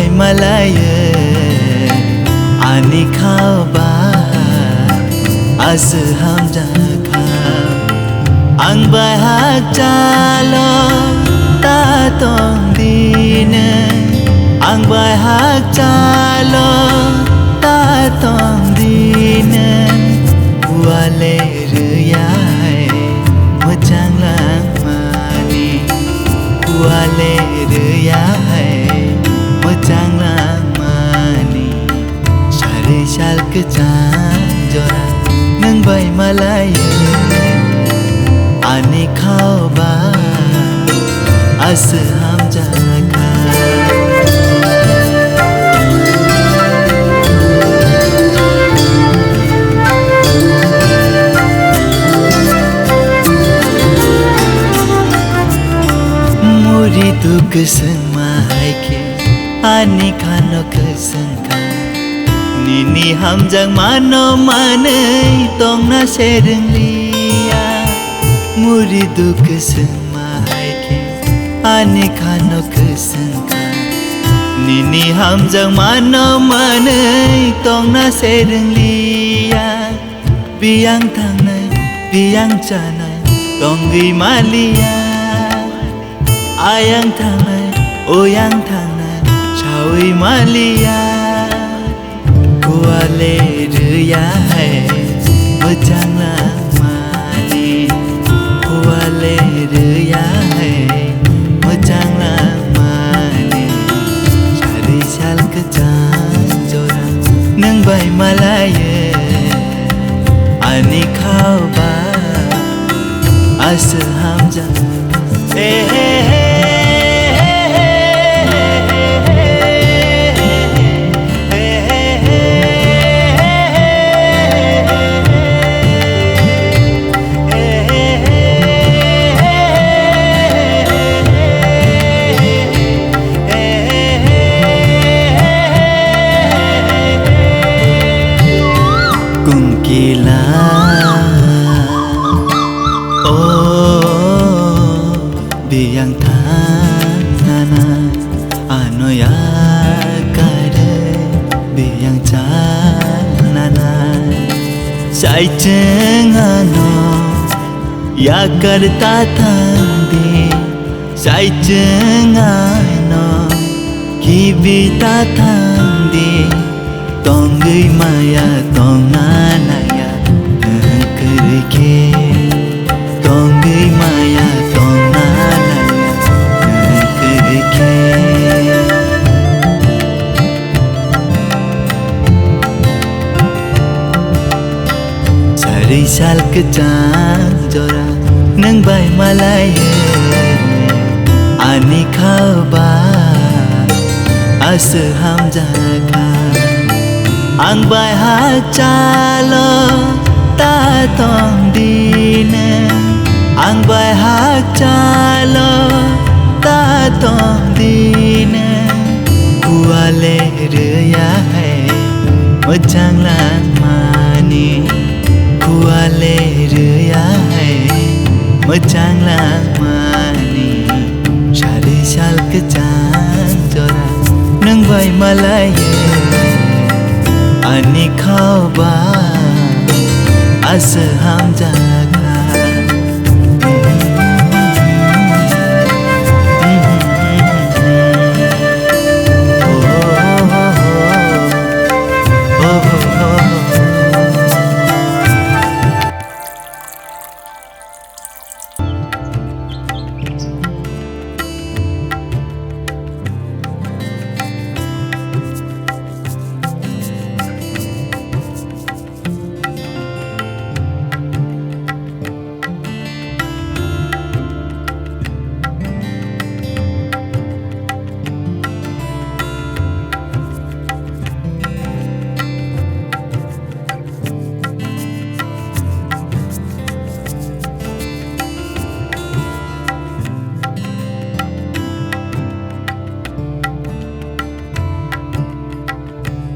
bai malaye ani khaba as hamja kha ang bai hak chalo ta tong dine ang bai hak chalo ta tong dine wale riyai machang lang mani wale riyai machang lang mani shari shal ke chan jora nang bai malaye ani khao ba as hamja kha muri duk semai ke ani khano kesengka nini hamjang mano manai tong na sereng lia muri duk semai ke ani khano kesengka nini hamjang mano manai tong na sereng lia biang thangnai biang chanai tongi malia ayang thangnai oyang thangnai chawi malia kuale riyai machang lang mani kuale riyai machang lang mani shari shal ke chan jora nang bai malaye ani khao ba as hamja Kungkila oh biang tanana anoya kare biang chanana sai chengano ya karta thandi sai chengano kibita thandi tongi maya tonganaya kerke tongi maya tonganaya kerke sari sal ke chan jora nang bai malaye ani khaba as hamja kha ang bai hak chalo ta tong dine ang bai hak chalo ta tong dine kuale riyai machang lang mani kuale riyai machang lang mani shari shal ke chan jora nang bai malaye ani khao ba as hamja